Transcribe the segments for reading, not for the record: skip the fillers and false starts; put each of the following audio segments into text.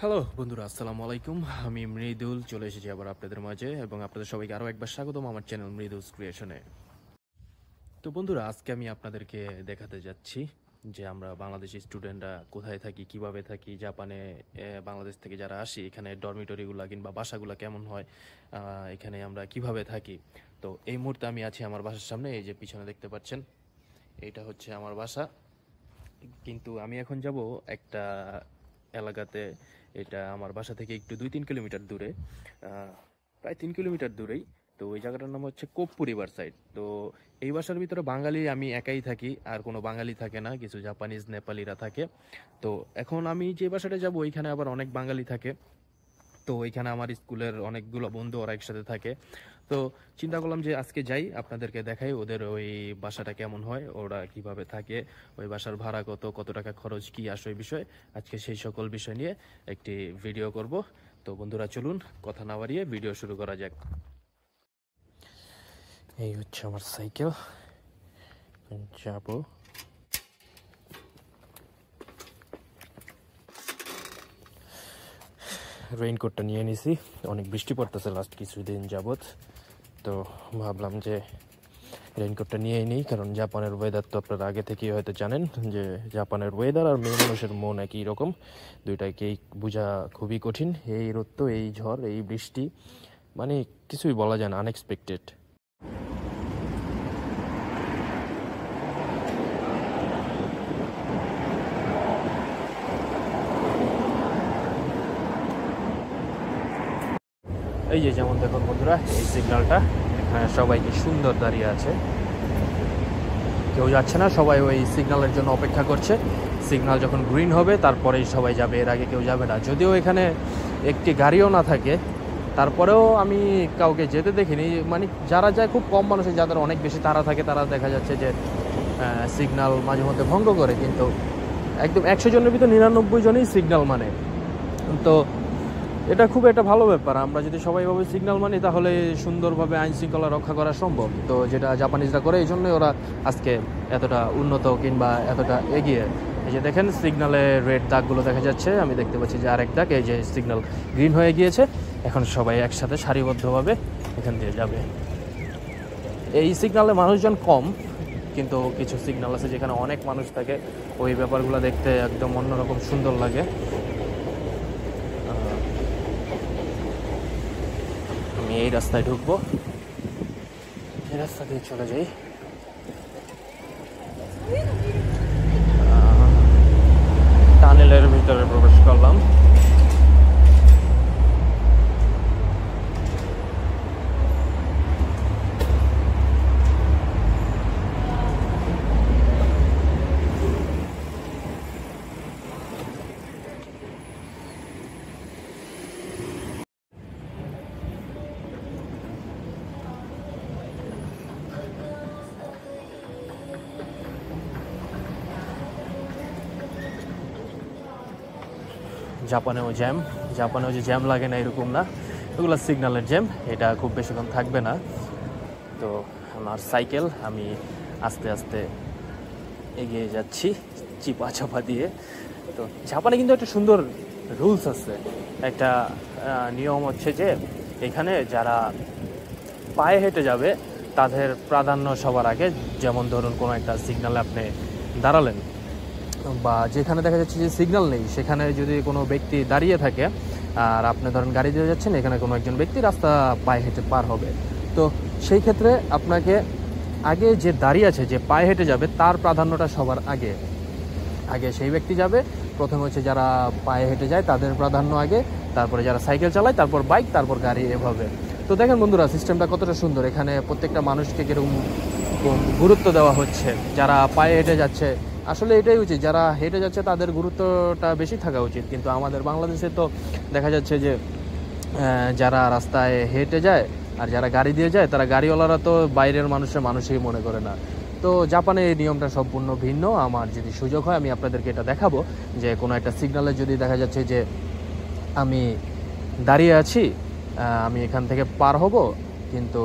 Hello বন্ধুরা, আসসালামু আলাইকুম। আমি মৃদুল চলে এসেছি আবার আপনাদের মাঝে এবং আপনাদের সবাইকে আরও একবার স্বাগতম আমার চ্যানেল মৃদুলস ক্রিয়েশনে। তো বন্ধুরা, আজকে আমি আপনাদেরকে দেখাতে যাচ্ছি যে আমরা বাংলাদেশি স্টুডেন্টরা কোথায় থাকি, কিভাবে থাকি, জাপানে বাংলাদেশ থেকে যারা আসি এখানে ডরমিটরিগুলো কিংবা বাসাগুলো কেমন হয়, এখানে আমরা কিভাবে থাকি। তো এই মুহূর্তে আমি আছি আমার বাসার সামনে। এই যে পিছনে দেখতে পাচ্ছেন, এইটা হচ্ছে আমার বাসা। কিন্তু আমি এখন যাব একটা এলাকাতে। এটা আমার বাসা থেকে একটু 2-3 কিলোমিটার দূরে, প্রায় 3 কিলোমিটার দূরেই। তো ওই জায়গাটার নাম হচ্ছে কোপ্পু রিভার সাইড। তো এই বাসার ভিতরে বাঙালি আমি একাই থাকি, আর কোনো বাঙালি থাকে না, কিছু জাপানিজ নেপালিরা থাকে। তো এখন আমি যে বাসাটা যাব ওইখানে আবার অনেক বাঙালি থাকে। তো ওইখানে আমার স্কুলের অনেকগুলো বন্ধু ওরা একসাথে থাকে। তো চিন্তা করলাম যে আজকে যাই, আপনাদেরকে দেখাই ওদের ওই বাসাটা কেমন হয়, ওরা কিভাবে থাকে, ওই বাসার ভাড়া কত, কত টাকা খরচ, কি আসে বিষয়। আজকে সেই সকল বিষয় নিয়ে একটি ভিডিও করব। তো বন্ধুরা চলুন কথা না বাড়িয়ে ভিডিও শুরু করা যাক। এই হচ্ছে আমার সাইকেল, যাবো। রেইনকোটটা নিয়ে নিছি, অনেক বৃষ্টি পড়তেছে লাস্ট কিছুদিন যাবৎ। তো ভাবলাম যে রেইনকোটটা নিয়েই নিই, কারণ জাপানের ওয়েদার তো আপনারা আগে থেকেই হয়তো জানেন যে জাপানের ওয়েদার আর মেয়ে মানুষের মন একই রকম, দুইটাকেই বোঝা খুবই কঠিন। এই রোদ, এই ঝড়, এই বৃষ্টি, মানে কিছুই বলা যায় না, আনএক্সপেক্টেড। এই যে যেমন দেখুন বন্ধুরা, এই সিগন্যালটা, এখানে সবাই কি সুন্দর দাঁড়িয়ে আছে, কেউ যাচ্ছে না, সবাই ওই সিগন্যালের জন্য অপেক্ষা করছে। সিগন্যাল যখন গ্রিন হবে তারপরেই সবাই যাবে, এর আগে কেউ যাবে না। যদিও এখানে একটি গাড়িও না থাকে, তারপরেও আমি কাউকে যেতে দেখিনি। মানে যারা যায় খুব কম মানুষ, যাদের অনেক বেশি তাড়া থাকে তারা দেখা যাচ্ছে যে সিগন্যাল মাঝে মধ্যে ভঙ্গ করে। কিন্তু একদম 100 জনের ভিতর 99 জনই সিগন্যাল মানে। তো এটা খুব একটা ভালো ব্যাপার। আমরা যদি সবাই এভাবে সিগন্যাল মানি তাহলে সুন্দরভাবে আইন শৃঙ্খলা রক্ষা করা সম্ভব। তো যেটা জাপানিজরা করে, এই জন্যই ওরা আজকে এতটা উন্নত কিংবা এতটা এগিয়ে। এই যে দেখেন সিগন্যালে রেড দাগগুলো দেখা যাচ্ছে, আমি দেখতে পাচ্ছি যে আরেক দাগ, এই যে সিগন্যাল গ্রিন হয়ে গিয়েছে। এখন সবাই একসাথে সারিবদ্ধভাবে এখান দিয়ে যাবে। এই সিগন্যালে মানুষজন কম, কিন্তু কিছু সিগন্যাল আছে যেখানে অনেক মানুষ থাকে, ওই ব্যাপারগুলো দেখতে একদম অন্যরকম সুন্দর লাগে। আমি এই রাস্তায় ঢুকবো, এই রাস্তা দিয়ে চলে যাই। টানেলের ভিতরে প্রবেশ করলাম। জাপানেও যে জ্যাম লাগে না এরকম না, এগুলো সিগন্যালের জ্যাম। এটা খুব বেশিক্ষণ থাকবে না। তো আমার সাইকেল, আমি আস্তে আস্তে এগিয়ে যাচ্ছি চিপা চাপা দিয়ে। তো জাপানে কিন্তু একটা সুন্দর রুলস আছে, একটা নিয়ম হচ্ছে যে এখানে যারা পায়ে হেঁটে যাবে তাদের প্রাধান্য সবার আগে। যেমন ধরুন কোনো একটা সিগন্যালে আপনি দাঁড়ালেন, বা যেখানে দেখা যাচ্ছে যে সিগন্যাল নেই সেখানে যদি কোনো ব্যক্তি দাঁড়িয়ে থাকে আর আপনি ধরেন গাড়ি দিয়ে যাচ্ছেন, এখানে কোনো একজন ব্যক্তি রাস্তা পায়ে হেঁটে পার হবে, তো সেই ক্ষেত্রে আপনাকে আগে যে দাঁড়িয়ে আছে, যে পায়ে হেঁটে যাবে, তার প্রাধান্যটা সবার আগে। আগে সেই ব্যক্তি যাবে। প্রথমে হচ্ছে যারা পায়ে হেঁটে যায় তাদের প্রাধান্য আগে, তারপরে যারা সাইকেল চালায়, তারপর বাইক, তারপর গাড়ি, এভাবে। তো দেখেন বন্ধুরা, সিস্টেমটা কতটা সুন্দর। এখানে প্রত্যেকটা মানুষকে কীরকম গুরুত্ব দেওয়া হচ্ছে। যারা পায়ে হেঁটে যাচ্ছে, আসলে এটাই উচিত, যারা হেঁটে যাচ্ছে তাদের গুরুত্বটা বেশি থাকা উচিত। কিন্তু আমাদের বাংলাদেশে তো দেখা যাচ্ছে যে যারা রাস্তায় হেঁটে যায় আর যারা গাড়ি দিয়ে যায়, তারা গাড়িওয়ালারা তো বাইরের মানুষই মনে করে না। তো জাপানে এই নিয়মটা সম্পূর্ণ ভিন্ন। আমার যদি সুযোগ হয় আমি আপনাদেরকে এটা দেখাবো, যে কোনো একটা সিগন্যালে যদি দেখা যাচ্ছে যে আমি দাঁড়িয়ে আছি, আমি এখান থেকে পার হব, কিন্তু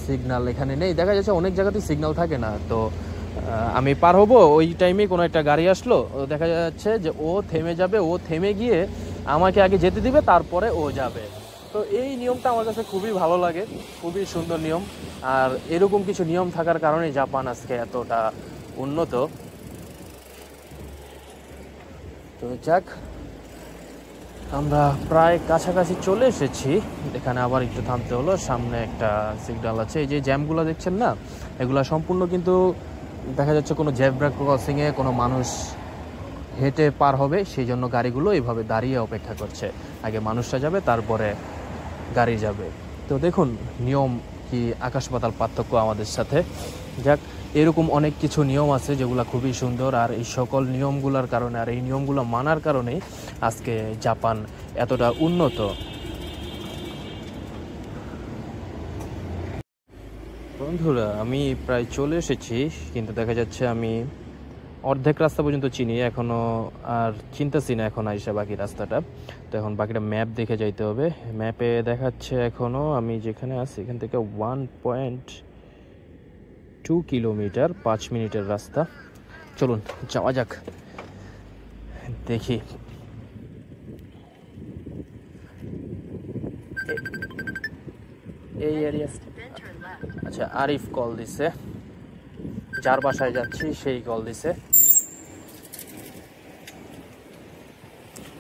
সিগন্যাল এখানে নেই, দেখা যাচ্ছে অনেক জায়গাতেই সিগন্যাল থাকে না। তো আমি পার হব, ওই টাইমে কোনো একটা গাড়ি আসলো, দেখা যাচ্ছে যে ও থেমে যাবে, ও থেমে গিয়ে আমাকে আগে যেতে দিবে, তারপরে ও যাবে। তো এই নিয়মটা আমার কাছে খুবই ভালো লাগে, খুবই সুন্দর নিয়ম। আর এরকম কিছু নিয়ম থাকার কারণে জাপান আজকে এতটা উন্নত। তো যাক, আমরা প্রায় কাছাকাছি চলে এসেছি। এখানে আবার একটু থামতে হলো, সামনে একটা সিগন্যাল আছে। এই যে জ্যামগুলো দেখছেন না, এগুলা সম্পূর্ণ কিন্তু দেখা যাচ্ছে কোনো জেব্রা ক্রসিংয়ে কোনো মানুষ হেঁটে পার হবে, সেই জন্য গাড়িগুলো এইভাবে দাঁড়িয়ে অপেক্ষা করছে। আগে মানুষটা যাবে, তারপরে গাড়ি যাবে। তো দেখুন নিয়ম কি আকাশ পাতাল পার্থক্য আমাদের সাথে। যাক, এরকম অনেক কিছু নিয়ম আছে যেগুলো খুবই সুন্দর। আর এই সকল নিয়মগুলোর কারণে, আর এই নিয়মগুলো মানার কারণেই আজকে জাপান এতটা উন্নত। বন্ধুরা, আমি প্রায় চলে এসেছি, কিন্তু দেখা যাচ্ছে আমি অর্ধেক রাস্তা পর্যন্ত চিনি, এখনও আর চিনতেছি না এখন আইসা বাকি রাস্তাটা। তো এখন বাকিটা ম্যাপ দেখে যাইতে হবে। ম্যাপে দেখাচ্ছে এখনও আমি যেখানে আছি এখান থেকে 1.2 কিলোমিটার, 5 মিনিটের রাস্তা। চলুন যাওয়া যাক, দেখি। এই এরিয়া, আচ্ছা, আরিফ কল দিছে, যার বাসায় যাচ্ছি সেই কল দিছে।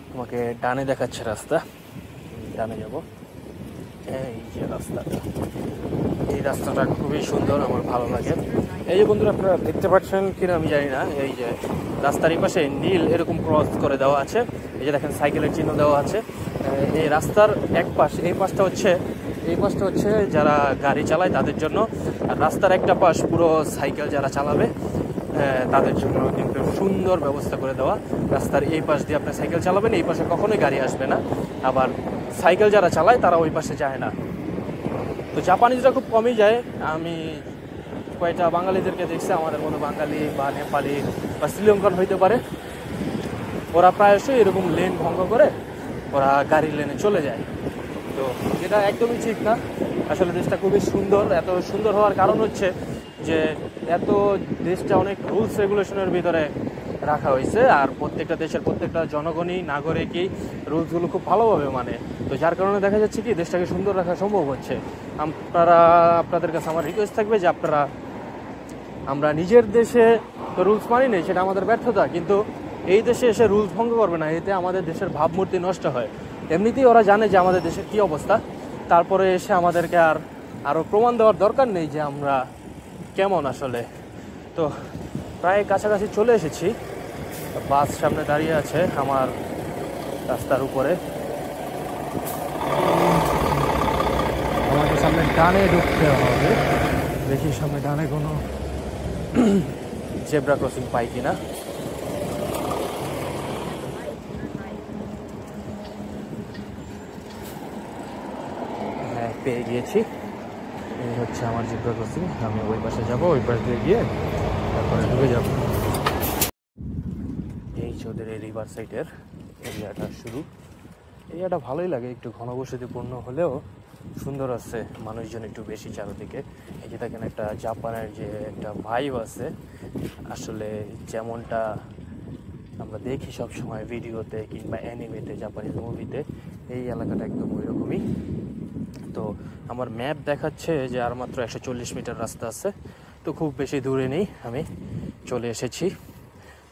তোমাকে ডানে দেখাচ্ছে রাস্তা, ডানে যাব। এই যে রাস্তাটা, এই রাস্তাটা খুবই সুন্দর, আমার ভালো লাগে। এই যে বন্ধুরা, আপনারা দেখতে পাচ্ছেন কিনা আমি জানি না, এই যে রাস্তার এই পাশে নীল এরকম ক্রস করে দেওয়া আছে। এই যে দেখেন সাইকেলের চিহ্ন দেওয়া আছে। এই রাস্তার এক পাশ, এই পাশটা হচ্ছে যারা গাড়ি চালায় তাদের জন্য, আর রাস্তার একটা পাশ পুরো সাইকেল যারা চালাবে তাদের জন্য কিন্তু সুন্দর ব্যবস্থা করে দেওয়া। রাস্তার এই পাশ দিয়ে আপনি সাইকেল চালাবেন, এই পাশে কখনোই গাড়ি আসবে না। আবার সাইকেল যারা চালায় তারা ওই পাশে যায় না। তো জাপানিজরা খুব কমই যায়। আমি কয়েকটা বাঙালিদেরকে দেখছি, আমাদের মতো বাঙালি বা নেপালি বা শ্রীলঙ্কান হইতে পারে, ওরা প্রায়শই এরকম লেন ভঙ্গ করে ওরা গাড়ির লেনে চলে যায়। তো এটা একদমই ঠিক না। আসলে দেশটা খুবই সুন্দর। এত সুন্দর হওয়ার কারণ হচ্ছে যে এত দেশটা অনেক রুলস রেগুলেশনের ভিতরে রাখা হয়েছে, আর প্রত্যেকটা দেশের প্রত্যেকটা জনগণই, নাগরিকই রুলসগুলো খুব ভালোভাবে মানে। তো যার কারণে দেখা যাচ্ছে কি দেশটাকে সুন্দর রাখা সম্ভব হচ্ছে। আপনাদের কাছে আমার রিকোয়েস্ট থাকবে যে আমরা নিজের দেশে তো রুলস মানি নেই, সেটা আমাদের ব্যর্থতা, কিন্তু এই দেশে এসে রুলস ভঙ্গ করবে না, এতে আমাদের দেশের ভাবমূর্তি নষ্ট হয়। এমনিতেই ওরা জানে যে আমাদের দেশের কী অবস্থা, তারপরে এসে আমাদেরকে আরও প্রমাণ দেওয়ার দরকার নেই যে আমরা কেমন আসলে। তো প্রায় কাছাকাছি চলে এসেছি। বাস সামনে দাঁড়িয়ে আছে আমার রাস্তার উপরে। আমাকে সামনে ডানে ঢুকতে হবে, দেখি সামনে ডানে কোনো জেব্রা ক্রসিং পাই কিনা। হ্যাঁ, পেয়ে গিয়েছি। এই হচ্ছে আমার জেব্রা ক্রসিং। আমি ওই পাশে যাব, ওই পাশ দিয়ে গিয়ে তারপরে ঢুকে যাব। এই ওদের এই রিভার সাইডের এরিয়াটা শুরু। এরিয়াটা ভালোই লাগে, একটু ঘনবসতিপূর্ণ হলেও সুন্দর আছে, মানুষজন একটু বেশি চারদিকে। এই যে দেখেন একটা জাপানের যে একটা ভাইব আছে, আসলে যেমনটা আমরা দেখি সব সময় ভিডিওতে কিংবা অ্যানিমেতে, জাপানিজ মুভিতে, এই এলাকাটা একদম ওই রকমই। তো আমার ম্যাপ দেখাচ্ছে যে আর মাত্র 140 মিটার রাস্তা আছে, তো খুব বেশি দূরে নেই, আমি চলে এসেছি।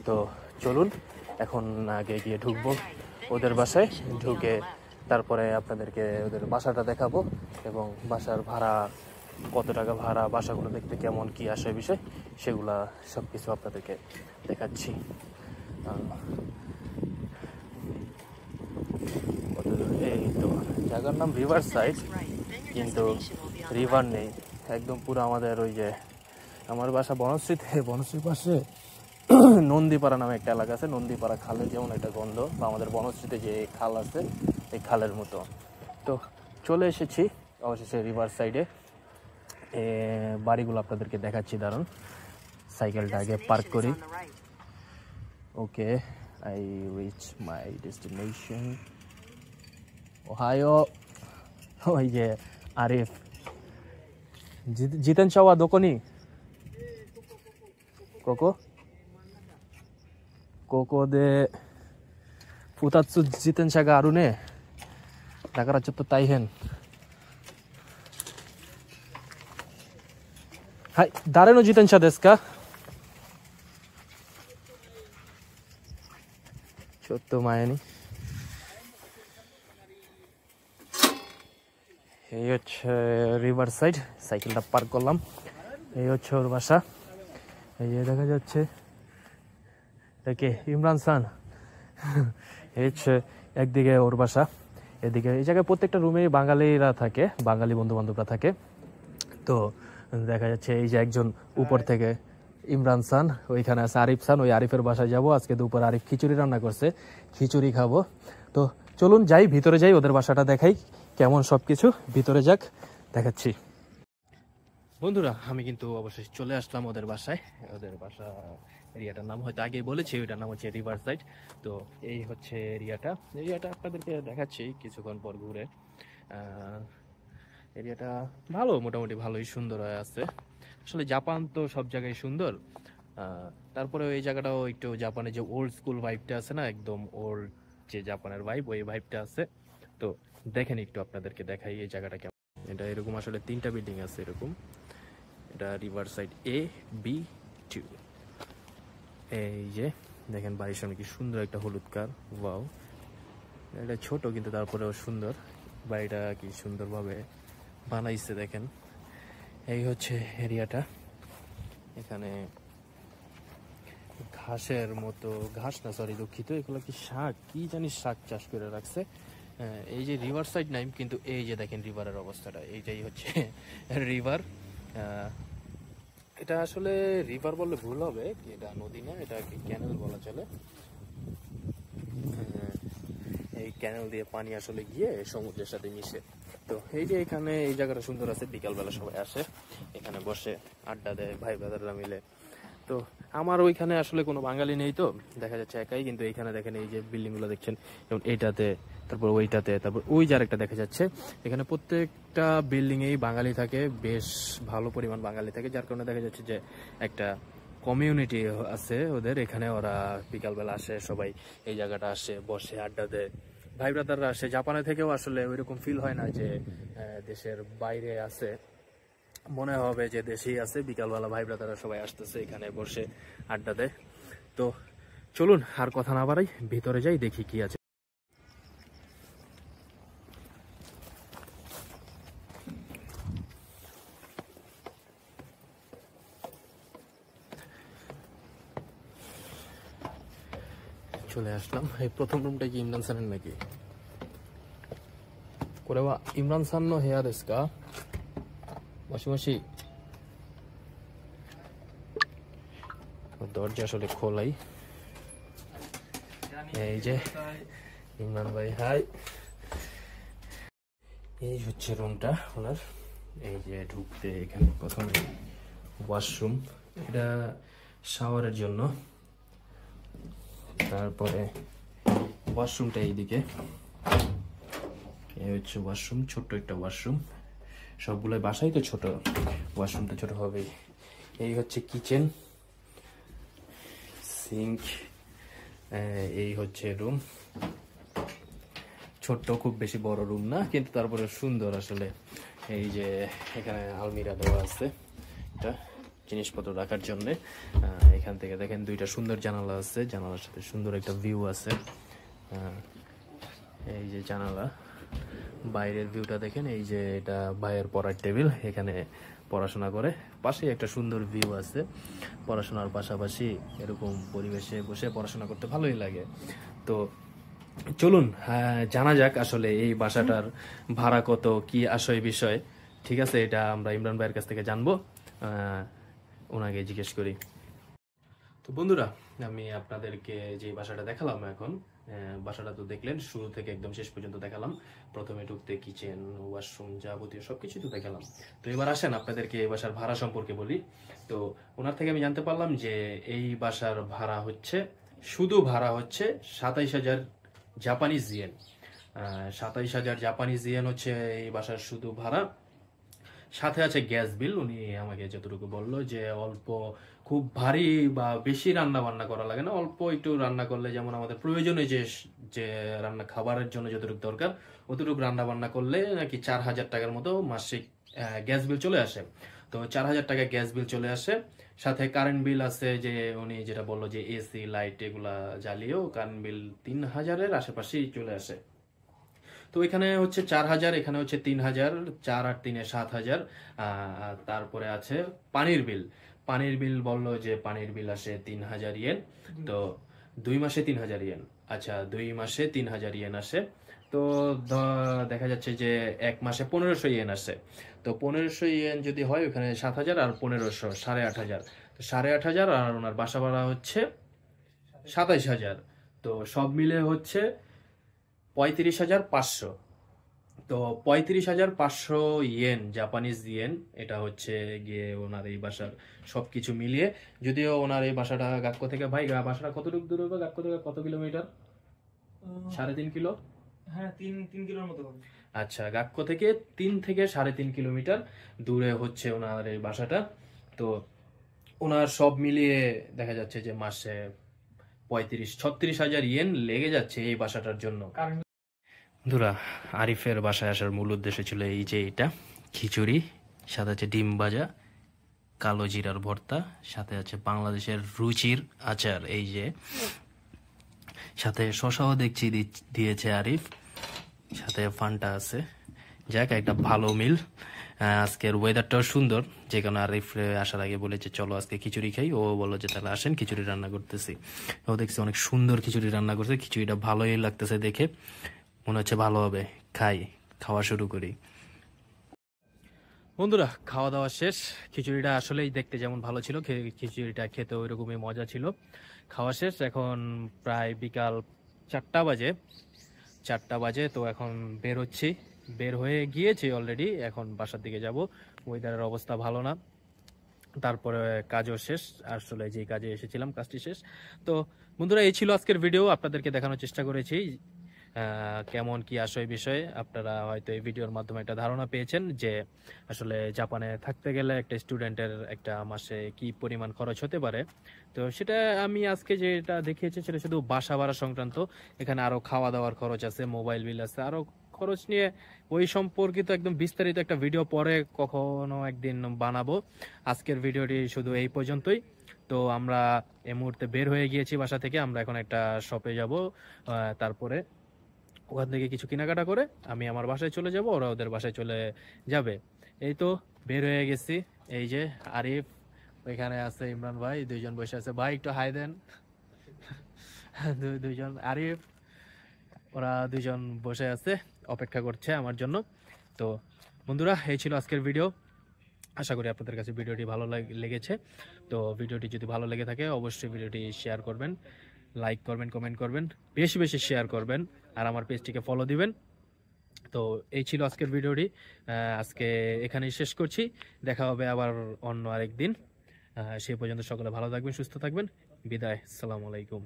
তো চলুন এখন আগে গিয়ে ঢুকবো ওদের বাসায়, ঢুকে তারপরে আপনাদেরকে ওদের বাসাটা দেখাবো এবং বাসার ভাড়া কত টাকা ভাড়া, বাসাগুলো দেখতে কেমন, কি আসে বিষয়, সেগুলা সব কিছু আপনাদেরকে দেখাচ্ছি। এই তো জায়গার নাম রিভার সাইড, কিন্তু রিভার নেই, একদম পুরো আমাদের ওই যে আমার বাসা বনশ্রীতে, বনশ্রীর পাশে নন্দীপাড়া নামে একটা এলাকা আছে। নন্দীপাড়া খালের যেমন একটা গন্ধ, বা আমাদের বনশ্রীতে যে খাল আছে এই খালের মতো। তো চলে এসেছি অবশেষে রিভার সাইডে। বাড়িগুলো আপনাদেরকে দেখাচ্ছি, দাঁড়ান সাইকেলটা আগে পার্ক করি। Okay, I reach my destination. ওহায়ো। ওই যে আরিফ, জিতেন চাওয়া দোকানি কোকো কোকো দে Futatsu Jitenshaga Arune. Nagarachotto Taihen. Hai, Dareno Jitensha desu ka? Chotto mae ni. এই হচ্ছে রিভার সাইড, সাইকেলটা পার্ক করলাম। এই হচ্ছে ওর বাসা। এই যে দেখা যাচ্ছে দেখে ইমরান খান। এই হচ্ছে একদিকে ওর বাসা, এদিকে এই জায়গায় প্রত্যেকটা রুমেই বাঙালিরা থাকে, বাঙালি বন্ধু বান্ধবরা থাকে। তো দেখা যাচ্ছে এই যে একজন উপর থেকে ইমরান খান, ওইখানে আছে আরিফ খান। ওই আরিফের বাসায় যাব আজকে দুপুর। আরিফ খিচুড়ি রান্না করছে, খিচুড়ি খাবো। তো চলুন যাই, ভিতরে যাই, ওদের বাসাটা দেখাই কেমন সবকিছু। ভিতরে যাক, দেখাচ্ছি। বন্ধুরা আমি কিন্তু অবশ্যই চলে আসলাম ওদের বাসায়। ওদের বাসা এরিয়াটার নাম হয়তো আগেই বলেছি, ওইটার নাম হচ্ছে রিভার সাইড। তো এই হচ্ছে এরিয়াটা আপনাদেরকে দেখাচ্ছি কিছুক্ষণ পর ঘুরে। এরিয়াটা ভালো, মোটামুটি ভালোই সুন্দর হয়ে আছে। আসলে জাপান তো সব জায়গায় সুন্দর, তারপরে এই জায়গাটাও একটু জাপানের যে ওল্ড স্কুল ভাইবটা আছে না, একদম ওল্ড যে জাপানের ভাইব, ওই ভাইবটা আছে। তো দেখেন একটু আপনাদেরকে দেখাই এই জায়গাটা কেমন। এটা এরকম আসলে 3টা বিল্ডিং আছে এরকম। এটা রিভার সাইড AB2। এই যে দেখেন বাড়ির সামনে কি সুন্দর একটা হলুদ কার, ওয়াও। এটা ছোট কিন্তু তারপরেও সুন্দর, বাড়িটা কি সুন্দরভাবে বানাইছে দেখেন। এই হচ্ছে এরিয়াটা। এখানে ঘাসের মতো, ঘাস না সরি দুঃখিত, এগুলো কি শাক, কি জানি শাক চাষ করে রাখছে। এই যে রিভার সাইড নাই, কিন্তু এই যে দেখেন রিভারের অবস্থাটা, এইটাই হচ্ছে রিভার। এটা আসলে রিভার বললে ভুল হবে, এটা নদী না, এটা কি ক্যানেল বলা চলে। এই ক্যানেল দিয়ে পানি আসলে গিয়ে সমুদ্রের সাথে মিশে। তো এই যে এখানে এই জায়গাটা সুন্দর আছে, বিকালবেলা সবাই আসে এখানে বসে আড্ডা দেয় ভাই ব্রাদাররা মিলে। তো আমার ওইখানে আসলে কোনো বাঙালি নেই, তো দেখা যাচ্ছে একাই। কিন্তু এইখানে দেখেন এই যে বিল্ডিং গুলো দেখছেন, যেমন এইটাতে, তারপর ওইটাতে, তারপর ওই যে আরেকটা দেখা যাচ্ছে, এখানে প্রত্যেকটা বিল্ডিং এই বাঙালি থাকে, বেশ ভালো পরিমাণ বাঙালি থাকে। যার কারণে দেখা যাচ্ছে যে একটা কমিউনিটি আছে ওদের এখানে। ওরা বিকালবেলা আসে, সবাই এই জায়গাটা আসে, বসে আড্ডা দেয়, ভাই ব্রাদাররা আসে। জাপানে থেকেও আসলে ওইরকম ফিল হয় না যে দেশের বাইরে আছে, মনে হবে যে দেশেই আছে। বিকালবেলা ভাই ব্রাদাররা সবাই আসতেছে এখানে বসে আড্ডা দেয়। তো চলুন আর কথা না বাড়াই, ভিতরে যাই, দেখি কি আছে। চলে আসলাম। এই প্রথম রুমটা কি ইমরান খানের নাকি? করে ইমরান খান নো হেয়া দেশু কা? মশি মশি, দরজা আসলে খোলাই। এই যে ইমরান ভাই, হাই। এই হচ্ছে রুমটা ওনার। এই যে ঢুকতে এখানে প্রথমে ওয়াশরুম, এটা শাওয়ারের জন্য। তারপরে ওয়াশরুমটা এইদিকে, এই হচ্ছে ওয়াশরুম, ছোট্ট একটা ওয়াশরুম। সবগুলো বাসাই তো ছোট, ওয়াশরুমটা ছোট হবেই। এই হচ্ছে কিচেন, সিঙ্ক। এই হচ্ছে রুম, ছোট্ট, খুব বেশি বড় রুম না, কিন্তু তারপরে সুন্দর আসলে। এই যে এখানে আলমিরা দেওয়া আছে, এটা জিনিসপত্র রাখার জন্য। এখান থেকে দেখেন 2টা সুন্দর জানালা আছে, জানালার সাথে সুন্দর একটা ভিউ আছে। এই যে জানালা, বাইরের ভিউটা দেখেন। এই যে এটা ভাইয়ের পড়ার টেবিল, এখানে পড়াশোনা করে। পাশে একটা সুন্দর ভিউ আছে। পড়াশোনার পাশাপাশি এরকম পরিবেশে বসে পড়াশোনা করতে ভালোই লাগে। তো চলুন জানা যাক আসলে এই বাসাটার ভাড়া কত, কি আশয় বিষয়। ঠিক আছে, এটা আমরা ইমরান ভাইয়ের কাছ থেকে জানবো, ওনাকে জিজ্ঞেস করি। তো বন্ধুরা আমি আপনাদেরকে যে বাসাটা দেখালাম এখন, বাসাটা তো দেখলেন শুরু থেকে একদম শেষ পর্যন্ত দেখালাম। প্রথমে ঢুকতে কিচেন, ওয়াশরুম, যাবতীয় সবকিছু তো দেখালাম। তো এবার আসেন আপনাদেরকে এই বাসার ভাড়া সম্পর্কে বলি। তো ওনার থেকে আমি জানতে পারলাম যে এই বাসার ভাড়া হচ্ছে, শুধু ভাড়া হচ্ছে 27,000 জাপানিজ ইয়েন। 27,000 জাপানিজ ইয়েন হচ্ছে এই বাসার শুধু ভাড়া। সাথে আছে গ্যাস বিল। উনি আমাকে যতটুকু বললো যে অল্প, খুব ভারী বা বেশি রান্না বান্না করা লাগে না, অল্প একটু রান্না করলে, যেমন আমাদের প্রয়োজনে যে যে রান্না খাবারের জন্য যতটুকু দরকার অতটুকু রান্না বান্না করলে নাকি 4,000 টাকার মতো মাসিক গ্যাস বিল চলে আসে। তো 4,000 টাকা গ্যাস বিল চলে আসে। সাথে কারেন্ট বিল আছে, যে উনি যেটা বললো যে এসি লাইট এগুলা জ্বালিয়েও কারেন্ট বিল 3,000-এর আশেপাশেই চলে আসে। তো এখানে হচ্ছে 4,000, এখানে হচ্ছে 3,000, 4 আর 3-এ 7,000। তারপরে আছে পানির বিল। পানির বিল বললো যে পানির বিল আসে 3,000 ইয়েন। তো 2 মাসে 3,000 ইয়েন। আচ্ছা, 2 মাসে 3,000 ইয়েন আসে। তো দেখা যাচ্ছে যে 1 মাসে 1,500 ইয়েন আসে। তো 1,500 ইয়েন যদি হয়, ওখানে 7,000 আর 1,500 8,500। তো 8,500, আর ওনার বাসা ভাড়া হচ্ছে 27,000। তো সব মিলে হচ্ছে 35,500। তো 35,500 ইয়েন, জাপানিজ ইয়েন, এটা হচ্ছে গিয়ে ওনার এই বাসার সবকিছু মিলিয়ে। যদিও ওনার এই বাসাটা গাক্কো থেকে, ভাই বাসাটা কতটুকু দূর হবে গাক্কো থেকে? কত কিলোমিটার? 3.5 কিলো? হ্যাঁ, 3 কিলোর মতো হবে। আচ্ছা, গাক্কো থেকে 3 থেকে 3.5 কিলোমিটার দূরে হচ্ছে ওনার এই বাসাটা। তো ওনার সব মিলিয়ে দেখা যাচ্ছে যে মাসে 35-36,000 ইয়েন লেগে যাচ্ছে এই বাসাটার জন্য। বন্ধুরা, আরিফের বাসায় আসার মূল উদ্দেশ্য ছিল এই যে এটা খিচুড়ি, সাথে আছে ডিম ভাজা, কালো জিরার ভর্তা, সাথে আছে বাংলাদেশের রুচির আচার, এই যে সাথে শশাও দেখছি দিয়েছে আরিফ, সাথে ফান্টা আছে। যাক, একটা ভালো মিল। আজকের ওয়েদারটাও সুন্দর, যে কারণে আরিফ আসার আগে বলেছে চলো আজকে খিচুড়ি খাই। ও বললো যে তাহলে আসেন, খিচুড়ি রান্না করতেছি। ও দেখছি অনেক সুন্দর খিচুড়ি রান্না করছে, খিচুড়িটা ভালোই লাগতেছে দেখে, মনে হচ্ছে ভালো হবে। খাওয়া শুরু করি। বন্ধুরা, খাওয়া দাওয়া শেষ। খিচুড়িটা আসলেই দেখতে যেমন ভালো ছিল, খিচুড়িটা খেতে ওই রকমই মজা ছিল। খাওয়া শেষ, এখন প্রায় বিকাল 4টা বাজে। 4টা বাজে, তো এখন বের হচ্ছি, বের হয়ে গিয়েছি অলরেডি। এখন বাসার দিকে যাব। ওয়েদারের অবস্থা ভালো না, তারপরে কাজও শেষ। আসলে যে কাজে এসেছিলাম কাজটি শেষ। তো বন্ধুরা, এই ছিল আজকের ভিডিও। আপনাদেরকে দেখানোর চেষ্টা করেছি কেমন কি আসলে বিষয়ে। আপনারা হয়তো এই ভিডিওর মাধ্যমে একটা ধারণা পেয়েছেন যে আসলে জাপানে থাকতে গেলে একটা স্টুডেন্টের একটা মাসে কি পরিমাণ খরচ হতে পারে। তো সেটা আমি আজকে যেটা দেখিয়েছি সেটা শুধু বাসা ভাড়া সংক্রান্ত। এখানে আরো খাওয়া দাওয়ার খরচ আছে, মোবাইল বিল আছে, আরো খরচ নিয়ে ওই সম্পর্কিত একদম বিস্তারিত একটা ভিডিও পরে কখনো একদিন বানাবো। আজকের ভিডিওটি শুধু এই পর্যন্তই। তো আমরা এই মুহূর্তে বের হয়ে গিয়েছি বাসা থেকে। আমরা এখন একটা শপে যাব, তারপরে ওখান থেকে কিছু কেনাকাটা করে আমি আমার বাসায় চলে যাব, ওরা ওদের বাসায় চলে যাবে। এই তো বের হয়ে গেছি। এই যে আরিফ, ওইখানে আছে ইমরান ভাই, দুইজন বসে আছে। ভাই একটু হাই দেন। দুইজন আরিফ, ওরা দুইজন বসে আছে, অপেক্ষা করছে আমার জন্য। তো বন্ধুরা, এই ছিল আজকের ভিডিও। আশা করি আপনাদের কাছে ভিডিওটি ভালো লেগেছে। তো ভিডিওটি যদি ভালো লেগে থাকে অবশ্যই ভিডিওটি শেয়ার করবেন, লাইক করবেন, কমেন্ট করবেন, বেশি বেশি শেয়ার করবেন, আর আমার পেজটিকে ফলো দিবেন। তো এই ছিল আজকের ভিডিওটি। আজকে এখানেই শেষ করছি। দেখা হবে আবার অন্য আরেকদিন। সেই পর্যন্ত সকলে ভালো থাকবেন, সুস্থ থাকবেন। বিদায়, আসসালামু আলাইকুম।